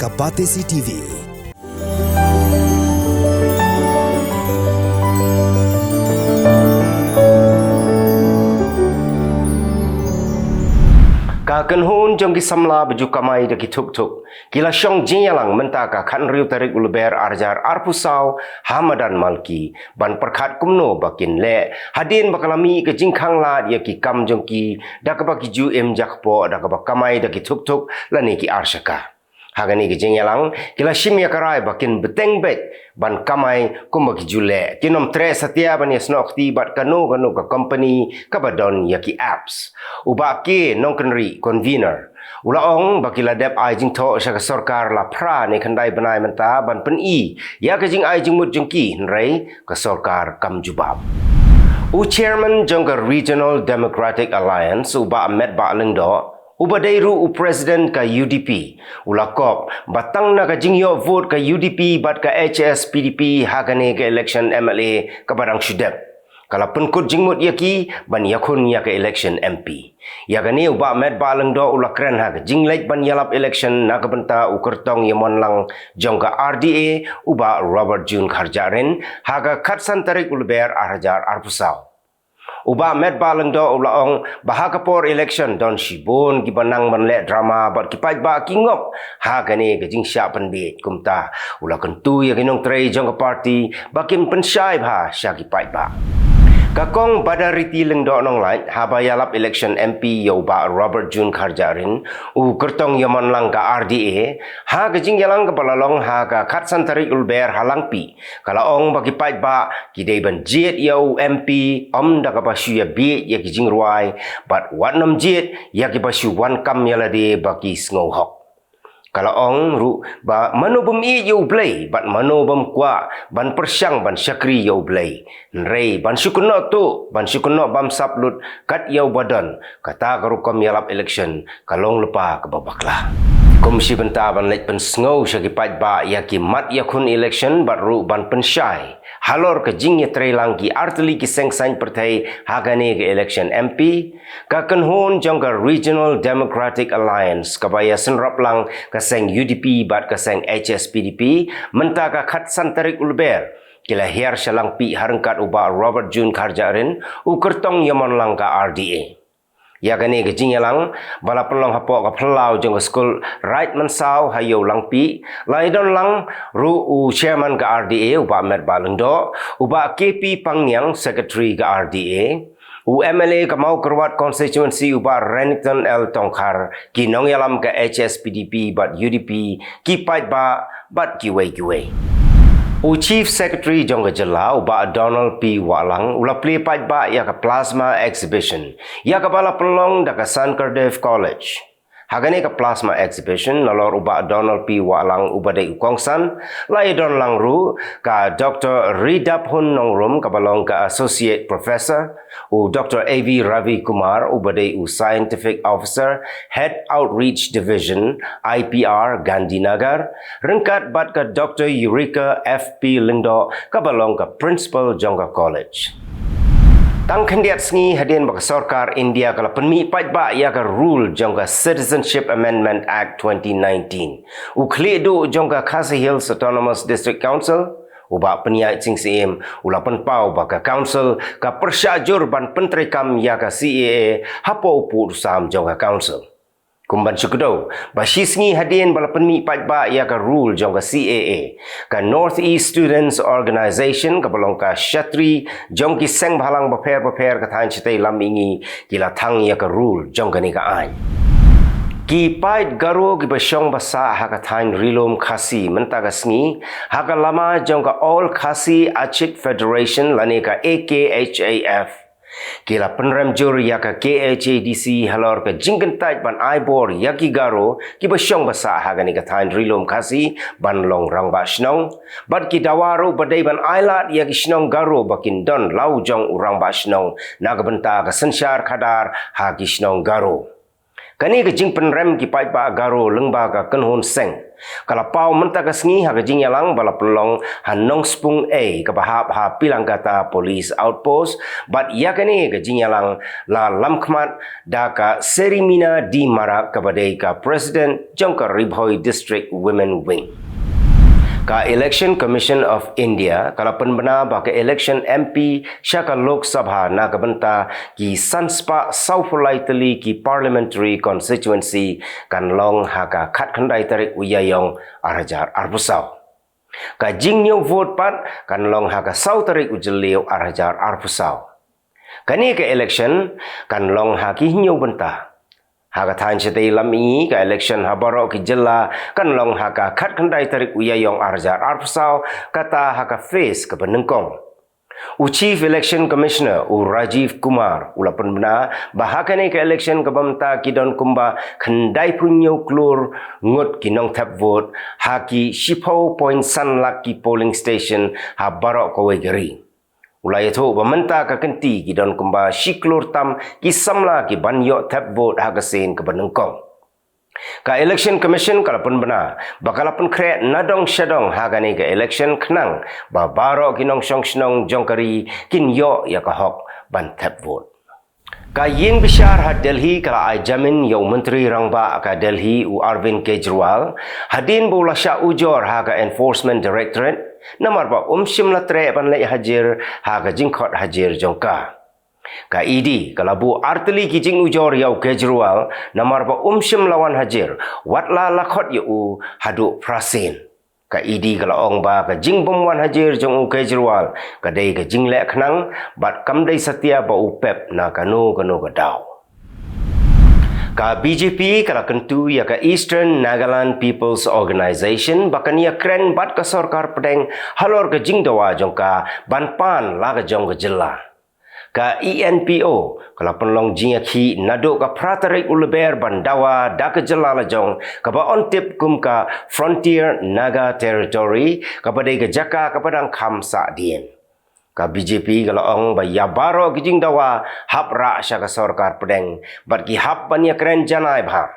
ka Pyrthei TV. Kakan hon jong ki samla baju kamai de ki tuk kila syong Jylla menta ka khan riu tarik Lber arjar arpusau hamadan malki ban perkhat kumno bakin le hadin bakalami ke jingkhang la dia ki kam jong ki dakaba ki ju em jakpo dakaba kamai de ki tuk lani ki arshaka hagani ke Jylla kila shimya karai bakin beteng bet ban kamai kumbaki jule kinom tre satia ban yasnok ti bat kanu ka company kabadon yaki apps uba ke nongkenri convener ulaong bakila dep ai jing tho sha sarkar la pra ne khandai banai menta ban pen i ya ka jing ai jing mut jengki nrei ka sarkar kam jubab u chairman jongga regional democratic alliance uba met ba lengdo Ubadairu u president ka UDP ulakop batang na ka jingyo vote ka UDP bat ka HS PDP hagane ka election MLA ka barang syudep kala penkut jingmut yaki ban yakun ya ka election MP yagane uba met baleng do ulakren ha ka jinglek ban yalap election na ka benta u kertong yamon lang jongga RDA uba Robert Jun Kharjaren haga khatsan tarik Lber arjar arpusau Uba met baleng do ulaong bahagapor election don shibon gibanang manle drama bat kipai ba kingop ha gani gajing sya penbit kumta ula kentu ya ginong trei jong party bakin pensyai ba sya kipai ba kakong badariti lengdo nong lai haba yalap election MP yoba Robert Jun Kharjarin u kertong yaman lang ka RDA ha gajing yalang ka balalong ha ka khatsan tarik Lber halangpi kalaong bagi pait ba kidai ban jet yo MP da ka basu ya bi ya gijing ruai bat wanam jet ya ki basu wan kam yalade bagi sngo hok kalau ong ru ba manobem i yo blay bat manobem kwa ban persyang ban syakri yo blay nrei ban syukuno tu ban syukuno bam saplut kat yo badan kata karukom yalap election kalong lepa ke babaklah komisi benta ban lek pen sngo syagi pat ba yaki mat yakun election bat ru ban pensyai halor ke jing ya trelang ki arteli ki sengsain Pyrthei hagane ke election MP ka kenhon jongga regional democratic alliance kabaya senrap lang ka seng UDP bat ka seng HSPDP menta ka khatsan tarik Lber kila hiar syalang pi harengkat uba Robert Jun Kharjarin u kertong yamon lang ka RDA ya gani ke Jylla bala pelong hapok ka phelau jong school right mansau hayo lang pi laidon lang ru u chairman ka RDA uba met balendo uba KP Pangyang secretary ka RDA u MLA ka mau kerwat constituency uba Renington L Tongkhar kinong yalam ka HSPDP bat UDP ki pait ba bat kiwei U Chief Secretary jongga Jylla uba Donald P. Walang ula play pat ba ya ka plasma exhibition ya ka bala pelong da ka San Cardiff College hagane ka plasma exhibition lalor uba Donald P. Walang uba de ukongsan lai don lang ru ka Dr. Ridap Hun Nongrum ka balong ka Associate Professor u Dr. A.V. Ravi Kumar uba de u Scientific Officer Head Outreach Division IPR Gandhinagar rengkat bat ka Dr. Eureka F.P. Lindo ka balong ka Principal Jongga College Tang kendiat sengi hadin baka sarkar India kala penmi pat ba ya ka rule jongga Citizenship Amendment Act 2019 u khledo jongga Khasi Hills Autonomous District Council uba peniai sing sim ula penpau baka council ka persyajur ban pentrikam ya ka CAA hapo pu sam jongga council kumban syukdo bashi sengi hadin bala penmi pat ba ya ka rule jongga CAA ka Northeast Students Organization ka balong ka Shatri jongki seng bhalang baper ka than chitei lamingi kila thang ya ka rule jongga ni ka ai ki pait garo ki basyong basa haka thain rilom khasi menta ka sengi haka lama jongga All Khasi Achik Federation lani ka AKHAF kila penrem jur ya ka KHADC halor ka jingkentai ban aibor yaki garo ki basyong basa hagani ka thain rilom khasi ban long rang ba snong bat ki dawaru badai ban ailat yaki snong garo bakin don lau jong urang ba snong nagabenta ka sensyar khadar ha ki snong garo kani ka jing penrem ki pai ba garo lengba ka kenhon seng Kalau pau mentaka sengi ha kajing yalang bala pelong hanong spung kabahap ha pilang kata police outpost bat yakani kajing yalang la lam khmat da ka serimina di marak kepada ka President jongka Ribhoi District Women Wing. Ka Election Commission of India kalau penbena ba ka election MP syaka Lok Sabha na kabenta ki Sanspa Saufulaitali ki parliamentary constituency kan long ha ka khat khandai tarik uyayong arajar arbusau. Ka jingnyong vote pat kan long ha ka sau tarik ujeliu arajar arbusau. Kani ka election kan long ha ki hinyo benta. Haka than chete lami ka election habaro ki Jylla kan long haka khat khandai tarik uyayong arjar arpsau kata haka face ke penengkong. Chief Election Commissioner Rajiv Kumar ulapan bena bahakane ke election ke bamta kidon kumba khandai punyo klur ngut kinong tap vote haki shipo point san laki polling station habaro ko wegeri. Ulai itu bamenta ka kenti kidon kumba shiklur tam ki samla ki banyo tap vote hagasin ke benengkong. Ka election commission kalapun bena bakalapun kre nadong syadong hagani ke election kenang ba baro kinong syong snong jongkari kin yo ya ka hok ban tap vote. Ka yin bishar ha Delhi kala ai jamin yo menteri rangba ka Delhi Arvind Kejriwal hadin bola sya ujor ha ka enforcement directorate namar ba shimla tre ban le hajir ha ka jingkhot hajir jongka. Ka ED kalabu arteli ki jing ujor yo Kejriwal namar ba shim lawan hajir watla lakhot yu hadu prasin. Ka ED kala ong ba ka jing bomwan hajir jong Kejriwal ka dei ka jing le khnang bat kam dei satia ba upep na kanu ka daw. Ka BJP kala kentu ya ka Eastern Nagaland People's Organization bakania kren bat ka sarkar pedeng halor ka jing dawa jong ka banpan la ka jong ka Jylla. Ka ENPO kala penlong jinga ki naduk ka pratarik Lber bandawa da ka Jylla la jong ka ba ontip kum ka frontier naga territory ka padai ka jaka ka padang kham sa dien. Ka BJP kala ong ba yabaro ki jing dawa hapra sya ka sarkar pedeng bat ki hap bania kren janai bha.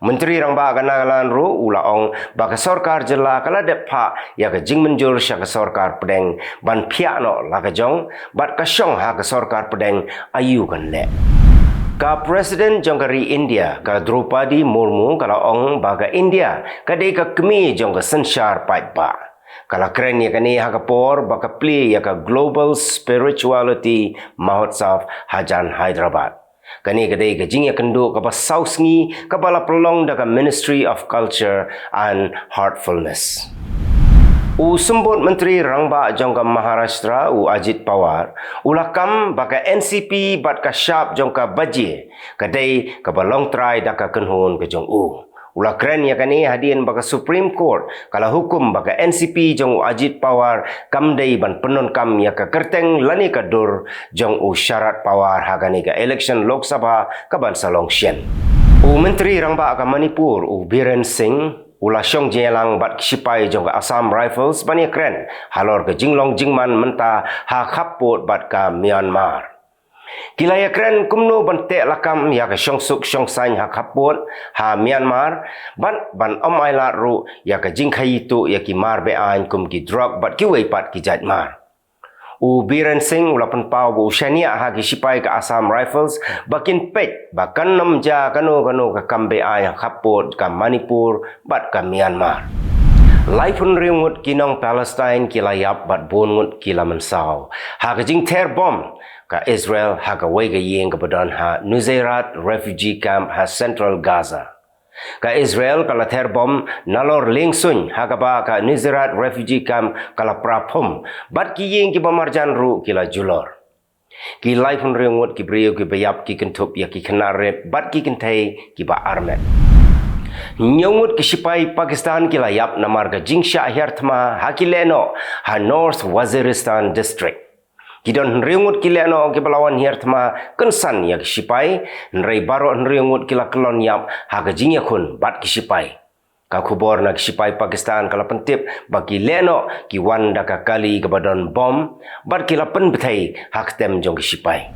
Menteri rangba ka Nagaland ru ula ong ba ka sarkar Jylla kala depha ya ka jing menjur sya ka sarkar pedeng ban phiak no la ka jong bat ka syong ha ka sarkar pedeng ayu kan le. Ka President jongkari India ka Draupadi Murmu kala ong ba ka India ka dei ka kemi jong ka sensyar pai ba. Kala keren ya kani ha ka por ba ka play ya ka Global Spirituality Mahotsav Hajan Hyderabad. Kani kadai ka jing ya kendo ka ba sausngi ka bala pelong da ka Ministry of Culture and Heartfulness. Sembut Menteri Rangba jongka Maharashtra Ajit Pawar ulakam baka NCP bat ka sharp jongka baje kadai ka balong try da ka kenhun ka jong Ula keren ya kani hadian baka Supreme Court kala hukum baka NCP jong Ajit Pawar kamdai ban penon kam ya ka kerteng lani ka dur jong syarat Pawar hagani ka election Lok Sabha ka ban salong sien. Menteri Rangba ka Manipur Biren Singh ula syong jelang bat sipai jong ka Assam Rifles bani keren halor ka jinglong jingman menta ha khapot bat ka Myanmar. Kilaya keren kumno bantek lakam ya ka syong suk syong sain ha khapot ha Myanmar ban omai la ru ya ka jingkhai tu ya ki mar be ain kum ki drug bat ki wei pat ki jat mar. Biren Singh ulapan pau bu syania ha ki sipai ka Assam Rifles bakin pet bakan namja kanu ka kambe ai ha khapot ka Manipur bat ka Myanmar. Laifun riungut kinong Palestine kilayap bat bungut kila mensau. Ha ka jing ter bom ka Israel ha ka wei ka yeng ka badan ha Nusairat refugee camp ha Central Gaza. Ka Israel kala ter bom nalor lingsun ha ka ba ka Nusairat refugee camp kala prapom bat ki yeng ki bamarjan ru kila julor. Ki laifun riungut ki brio ki bayap ki kentup ya ki kenare bat ki kentai ki ba armet. Nyongut ki sipai Pakistan kilayap namar ka jingsha hirtma hakileno ha North Waziristan district. Kidon nriungut kileno ki balawan hirtma kensan ya ki sipai nrei baro nriungut kila kelon yap ha ka jingya kun bat ki sipai. Ka Khubor na ki sipai Pakistan kala pentip bagi leno ki wanda ka kali ke badan bom bat kila pen Pyrthei hak tem jong ki sipai.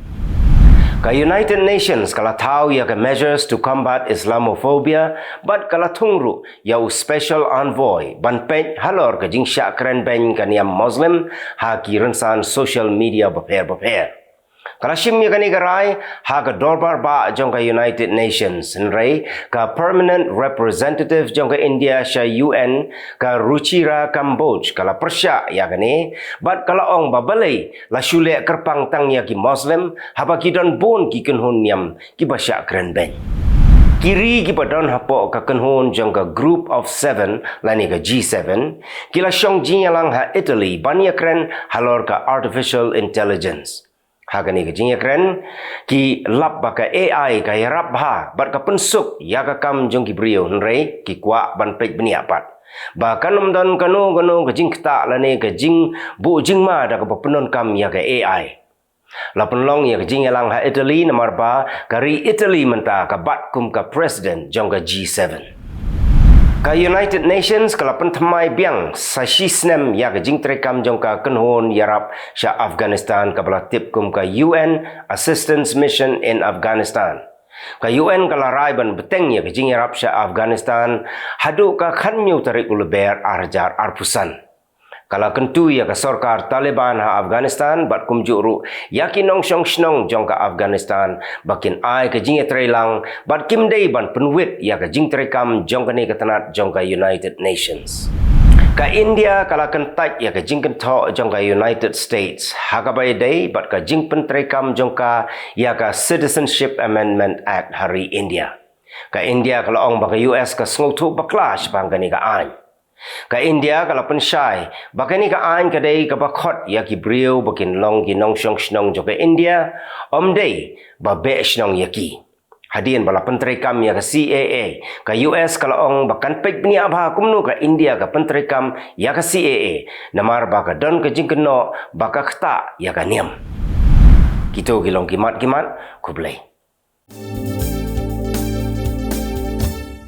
Ka United Nations kala tahu ya ke measures to combat Islamophobia, but kala tungru ya special envoy ban pej halor ke jing syak keren ben kan yang Muslim ha ki rensan social media beper. Kala shim ya kani garai ha ka dorbar ba jong ka United Nations nrei ka permanent representative jong ka India sha UN ka Ruchira Kamboj kala persya ya kani bat kala ong babalai la shule kerpang tang ya ki Muslim haba ki don bon ki kenhun yam ki basya keren ben kiri ki padon hapo ka kenhun jong ka group of 7 lani ka G7 kila shong jinyalang ha Italy ban ya keren halor ka artificial intelligence Hagani ke jingya keren ki lap baka AI ka yarap ha bat ka pensuk ya ka kam jong ki brio nrei ki kwa ban pej beniapat bahkan umdan kanu ke jing kta lane ke jing bu jing ma da ka penon kam ya ka AI la penlong ya ke jing lang ha Italy nomor ba kari Italy menta ka bat kum ka president jong ka G7 Ka United Nations kala pentemai biang sashi snem ya ke jing trekam jong ka kenhon yarap sha Afghanistan ka bala tip kum ka UN Assistance Mission in Afghanistan. Ka UN kala rai ban beteng ya ke jing yarap sha Afghanistan hadu ka khanyu tarik Lber arjar arpusan. Kala kentu ya ke sorkar Taliban ha Afghanistan bat kum juru yakin nong shong snong jong ka Afghanistan bakin ai ke jing trelang bat kim dei ban penwit ya ke jing trekam jong ka ni ke tanat jong ka United Nations. Ka India kala kentat ya ke jing kento jong ka United States ha ka bai dei bat ka jing pentrekam jong ka ya ka Citizenship Amendment Act hari India. Ka India kala ong baka US ka sngotu baklash bang ka ni ka ai. Ka India kala pensyai bakani ka ain kadai ka bakot ya ki brio bakin long ki nong shong snong jo ka India omdei ba be snong yaki hadien bala pentrekam ya ka CAA ka US kala ong bakan pek bnia ba kumnu ka India ka pentrekam ya ka CAA namar ba ka don ka jingkeno baka khta ya ka niam kito kilong kimat kublai